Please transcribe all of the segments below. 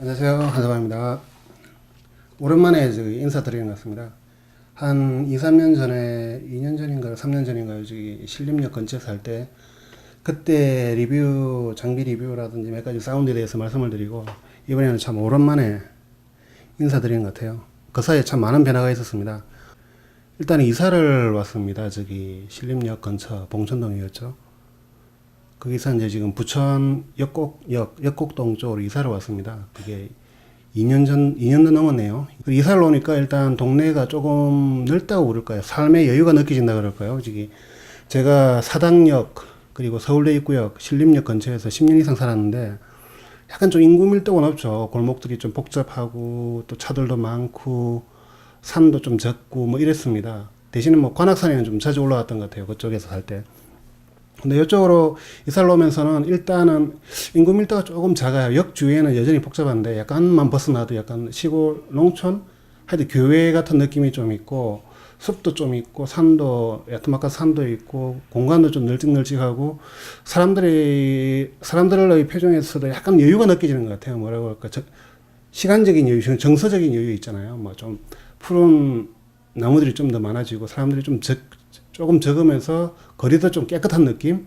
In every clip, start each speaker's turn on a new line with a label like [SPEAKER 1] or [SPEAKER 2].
[SPEAKER 1] 안녕하세요. 한사방입니다. 오랜만에 인사드리는 것 같습니다. 한 2, 3년 전에, 2년 전인가요? 3년 전인가요? 신림역 근처에서 할 때, 그때 장비 리뷰라든지 몇 가지 사운드에 대해서 말씀을 드리고, 이번에는 참 오랜만에 인사드리는 것 같아요. 그 사이에 참 많은 변화가 있었습니다. 일단 이사를 왔습니다. 신림역 근처 봉천동이었죠. 거기서 이제 지금 부천 역곡동 쪽으로 이사를 왔습니다. 그게 2년도 넘었네요. 이사를 오니까 일단 동네가 조금 넓다고 그럴까요? 삶의 여유가 느껴진다 그럴까요? 제가 사당역, 그리고 서울대 입구역, 신림역 근처에서 10년 이상 살았는데, 약간 좀 인구 밀도가 높죠. 골목들이 좀 복잡하고, 또 차들도 많고, 산도 좀 적고, 뭐 이랬습니다. 대신에 관악산에는 좀 자주 올라갔던 것 같아요. 그쪽에서 살 때. 근데 이쪽으로 이사를 오면서는 일단은 인구 밀도가 조금 작아요. 역 주위에는 여전히 복잡한데 약간만 벗어나도 약간 시골, 농촌? 하여튼 교외 같은 느낌이 좀 있고, 숲도 좀 있고, 야트막한 산도 있고, 공간도 좀 널찍널찍하고, 사람들의 표정에서도 약간 여유가 느껴지는 것 같아요. 뭐라고 할까. 시간적인 여유, 정서적인 여유 있잖아요. 좀 푸른 나무들이 좀 더 많아지고, 사람들이 조금 적으면서 거리도 좀 깨끗한 느낌?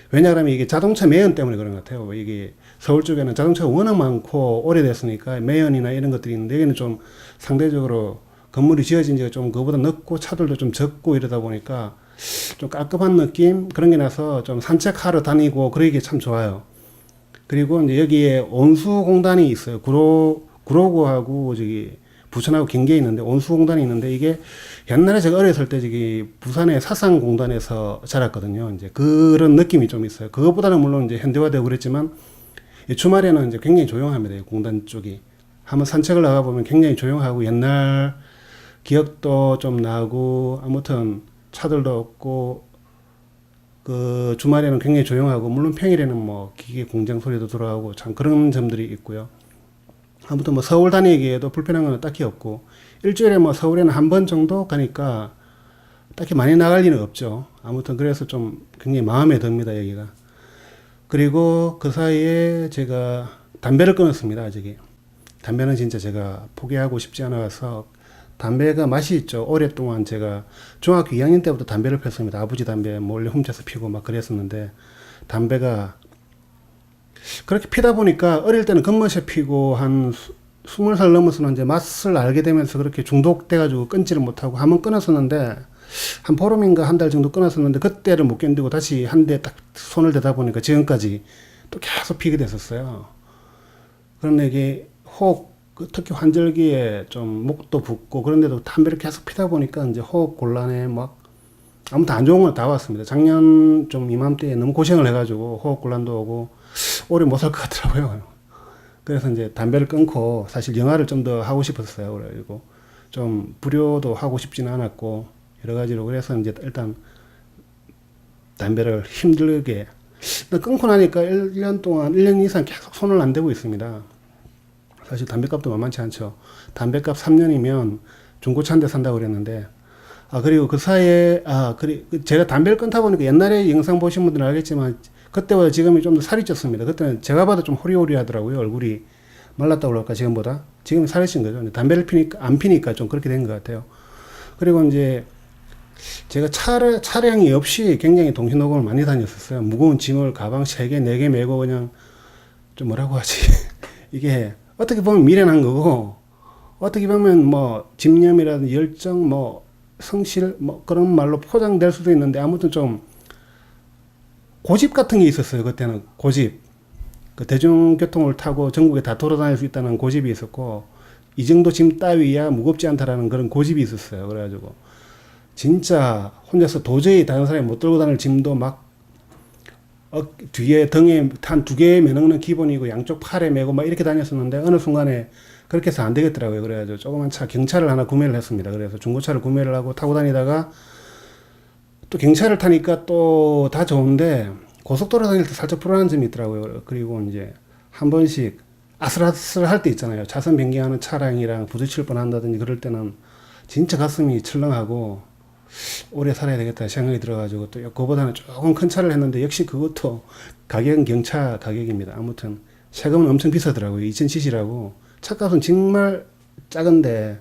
[SPEAKER 1] 왜냐하면 이게 자동차 매연 때문에 그런 것 같아요. 이게 서울 쪽에는 자동차가 워낙 많고 오래됐으니까 매연이나 이런 것들이 있는데, 여기는 좀 상대적으로 건물이 지어진 지가 좀 그거보다 늦고 차들도 좀 적고 이러다 보니까 좀 깔끔한 느낌? 그런 게 나서 좀 산책하러 다니고 그러기에 참 좋아요. 그리고 이제 여기에 온수공단이 있어요. 구로구하고 부천하고 경계에 있는데 온수공단이 있는데, 이게 옛날에 제가 어렸을 때 부산의 사상공단에서 자랐거든요. 이제 그런 느낌이 좀 있어요. 그것보다는 물론 이제 현대화되고 그랬지만, 주말에는 이제 굉장히 조용합니다. 이 공단 쪽이. 한번 산책을 나가보면 굉장히 조용하고 옛날 기억도 좀 나고, 아무튼 차들도 없고, 그 주말에는 굉장히 조용하고, 물론 평일에는 기계 공장 소리도 들어가고 참 그런 점들이 있고요. 아무튼 서울 다니기에도 불편한 건 딱히 없고, 일주일에 서울에는 한 번 정도 가니까 딱히 많이 나갈 일은 없죠. 아무튼 그래서 좀 굉장히 마음에 듭니다, 여기가. 그리고 그 사이에 제가 담배를 끊었습니다. 담배는 진짜 제가 포기하고 싶지 않아서. 담배가 맛이 있죠. 오랫동안 제가 중학교 2학년 때부터 담배를 폈습니다. 아버지 담배 몰래 훔쳐서 피고 막 그랬었는데, 담배가 그렇게 피다 보니까 어릴 때는 겉멋에 피고 한 20살 넘어서는 이제 맛을 알게 되면서 그렇게 중독돼가지고 끊지를 못하고 한번 끊었었는데, 한 보름인가 한 달 정도 끊었었는데, 그때를 못 견디고 다시 한 대 딱 손을 대다 보니까 지금까지 또 계속 피게 됐었어요. 그런데 이게 특히 환절기에 좀 목도 붓고 그런데도 담배를 계속 피다 보니까 이제 호흡 곤란에 아무튼 안 좋은 건 다 왔습니다. 작년 좀 이맘때에 너무 고생을 해가지고 호흡 곤란도 오고 오래 못 살 것 같더라고요. 그래서 이제 담배를 끊고, 사실 영화를 좀 더 하고 싶었어요. 그래가지고 좀 불효도 하고 싶지는 않았고 여러 가지로, 그래서 이제 일단 담배를 힘들게 끊고 나니까 1년 이상 계속 손을 안 대고 있습니다. 사실 담배값도 만만치 않죠. 담배값 3년이면 중고차 한 대 산다고 그랬는데, 그리고 그 사이에, 제가 담배를 끊다 보니까 옛날에 영상 보신 분들은 알겠지만, 그때보다 지금이 좀 더 살이 쪘습니다. 그때는 제가 봐도 좀 호리호리 하더라고요. 얼굴이 말랐다고 그럴까, 지금보다. 지금은 살이 찐 거죠. 담배를 안 피니까 좀 그렇게 된 것 같아요. 그리고 이제 제가 차량이 없이 굉장히 동시녹음을 많이 다녔었어요. 무거운 짐을 가방 3개, 4개 메고 그냥, 좀 뭐라고 하지. 이게 어떻게 보면 미련한 거고, 어떻게 보면 집념이라든지 열정, 성실, 그런 말로 포장될 수도 있는데, 아무튼 좀 고집 같은 게 있었어요. 그때는 고집. 그 대중교통을 타고 전국에 다 돌아다닐 수 있다는 고집이 있었고, 이 정도 짐 따위야 무겁지 않다라는 그런 고집이 있었어요. 그래가지고 진짜 혼자서 도저히 다른 사람이 못 들고 다닐 짐도 뒤에 등에 한 2개 매는 건 기본이고 양쪽 팔에 메고 이렇게 다녔었는데, 어느 순간에 그렇게 해서 안 되겠더라고요. 그래가지고 조그만 경차를 하나 구매를 했습니다. 그래서 중고차를 구매를 하고 타고 다니다가, 또 경차를 타니까 또 다 좋은데 고속도로 다닐 때 살짝 불안한 점이 있더라고요. 그리고 이제 한 번씩 아슬아슬할 때 있잖아요. 차선 변경하는 차량이랑 부딪힐 뻔한다든지 그럴 때는 진짜 가슴이 철렁하고 오래 살아야 되겠다 생각이 들어가지고, 또 그거보다는 조금 큰 차를 했는데, 역시 그것도 가격은 경차 가격입니다. 아무튼 세금은 엄청 비싸더라고요. 2000cc라고. 차값은 정말 작은데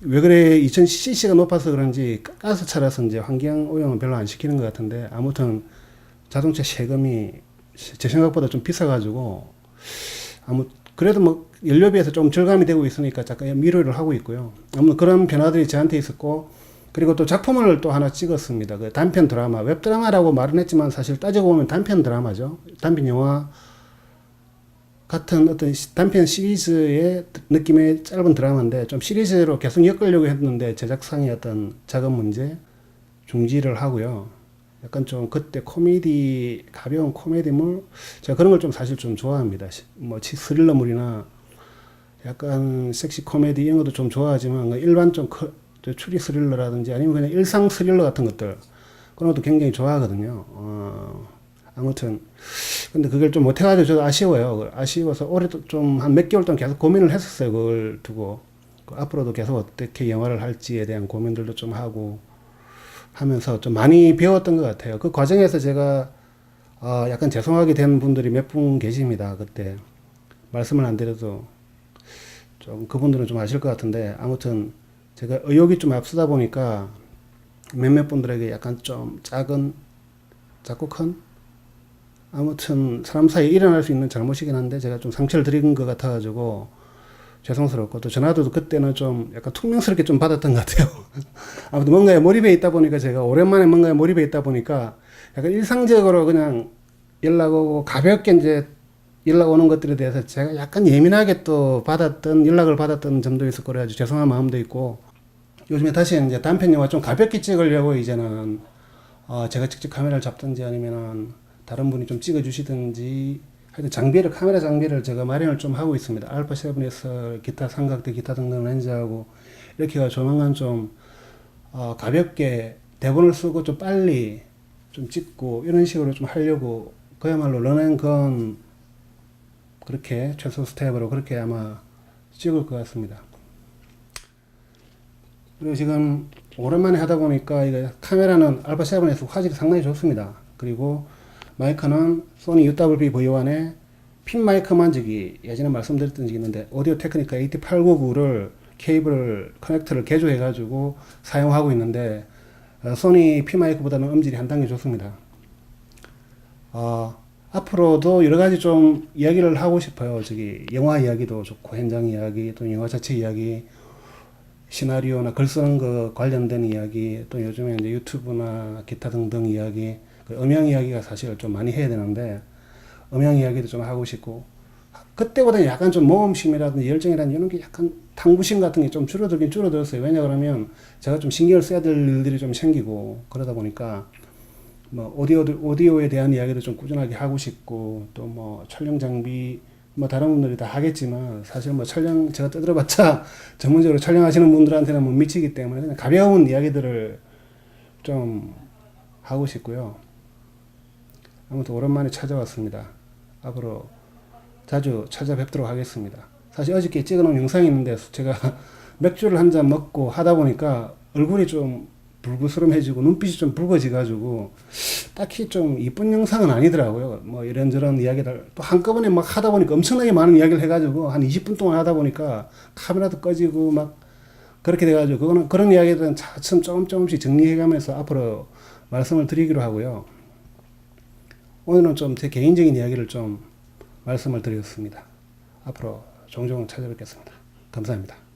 [SPEAKER 1] 왜 그래 2000cc가 높아서 그런지 가스차라서 이제 환경 오염은 별로 안 시키는 것 같은데 아무튼 자동차 세금이 제 생각보다 좀 비싸가지고 그래도 뭐 연료비에서 좀 절감이 되고 있으니까 잠깐 미루를 하고 있고요. 아무튼 그런 변화들이 저한테 있었고 그리고 또 작품을 또 하나 찍었습니다. 그 단편 드라마 웹드라마라고 말은 했지만 사실 따지고 보면 단편 드라마죠. 단편 영화 같은 어떤 단편 시리즈의 느낌의 짧은 드라마인데 좀 시리즈로 계속 엮으려고 했는데 제작상의 어떤 작은 문제 중지를 하고요. 약간 좀 그때 코미디 가벼운 코미디물 제가 그런 걸 좀 사실 좀 좋아합니다. 뭐 스릴러물이나 약간 섹시 코미디 이런 것도 좀 좋아하지만 일반 좀 추리 스릴러라든지 아니면 그냥 일상 스릴러 같은 것들 그런 것도 굉장히 좋아하거든요. 아무튼 근데 그걸 좀 못해가지고 저도 아쉬워요. 아쉬워서 올해 좀 한 몇 개월 동안 계속 고민을 했었어요. 그걸 두고 앞으로도 계속 어떻게 영화를 할지에 대한 고민들도 좀 하고 하면서 좀 많이 배웠던 것 같아요. 그 과정에서 제가 약간 죄송하게 된 분들이 몇 분 계십니다. 그때 말씀을 안 드려도 좀 그분들은 좀 아실 것 같은데 아무튼 제가 의욕이 좀 앞서다 보니까 몇몇 분들에게 약간 좀 작고 큰 아무튼 사람 사이에 일어날 수 있는 잘못이긴 한데 제가 좀 상처를 드린 것 같아가지고 죄송스럽고 또 전화도 그때는 좀 약간 퉁명스럽게 좀 받았던 것 같아요. 아무튼 뭔가에 몰입해 있다 보니까 제가 오랜만에 뭔가에 몰입해 있다 보니까 약간 일상적으로 그냥 연락 오고 가볍게 이제 연락 오는 것들에 대해서 제가 약간 예민하게 또 연락을 받았던 점도 있었고 그래가지고 죄송한 마음도 있고 요즘에 다시 이제 단편 영화 좀 가볍게 찍으려고 이제는 제가 직접 카메라를 잡든지 아니면은 다른 분이 좀 찍어주시든지 하여튼 카메라 장비를 제가 마련을 좀 하고 있습니다. 알파 7에서 기타 삼각대 기타 등등 렌즈하고 이렇게 해서 조만간 좀 가볍게 대본을 쓰고 좀 빨리 좀 찍고 이런 식으로 좀 하려고 그야말로 런앤건 그렇게 최소 스텝으로 그렇게 아마 찍을 것 같습니다. 그리고 지금 오랜만에 하다 보니까 이거 카메라는 알파 7에서 화질이 상당히 좋습니다. 그리고 마이크는 소니 UWB V1의 핀 마이크만 예전에 말씀드렸던 적이 있는데 오디오 테크니카 AT899를 케이블 커넥터를 개조해 가지고 사용하고 있는데 소니 핀 마이크보다는 음질이 한 단계 좋습니다. 앞으로도 여러 가지 좀 이야기를 하고 싶어요. 영화 이야기도 좋고 현장 이야기 또 영화 자체 이야기 시나리오나 글 쓰는 거 관련된 이야기 또 요즘에 이제 유튜브나 기타 등등 이야기 음향 이야기가 사실 좀 많이 해야 되는데 음향 이야기도 좀 하고 싶고 그때보다 약간 좀 모험심이라든지 열정이라든지 이런 게 약간 탐구심 같은 게 좀 줄어들었어요. 왜냐 그러면 제가 좀 신경을 써야 될 일들이 좀 생기고 그러다 보니까 뭐 오디오에 대한 이야기도 좀 꾸준하게 하고 싶고 또 뭐 촬영 장비 뭐 다른 분들이 다 하겠지만 사실 뭐 제가 떠들어봤자 전문적으로 촬영하시는 분들한테는 못 미치기 때문에 그냥 가벼운 이야기들을 좀 하고 싶고요. 아무튼 오랜만에 찾아왔습니다. 앞으로 자주 찾아뵙도록 하겠습니다. 사실 어저께 찍어놓은 영상이 있는데 제가 맥주를 한 잔 먹고 하다 보니까 얼굴이 좀 불구스름해지고 눈빛이 좀 붉어지가지고 딱히 좀 이쁜 영상은 아니더라고요. 뭐 이런저런 이야기를 또 한꺼번에 막 하다 보니까 엄청나게 많은 이야기를 해가지고 한 20분 동안 하다 보니까 카메라도 꺼지고 막 그렇게 돼가지고 그런 이야기들은 차츰 조금씩 정리해가면서 앞으로 말씀을 드리기로 하고요. 오늘은 좀 제 개인적인 이야기를 좀 말씀을 드렸습니다. 앞으로 종종 찾아뵙겠습니다. 감사합니다.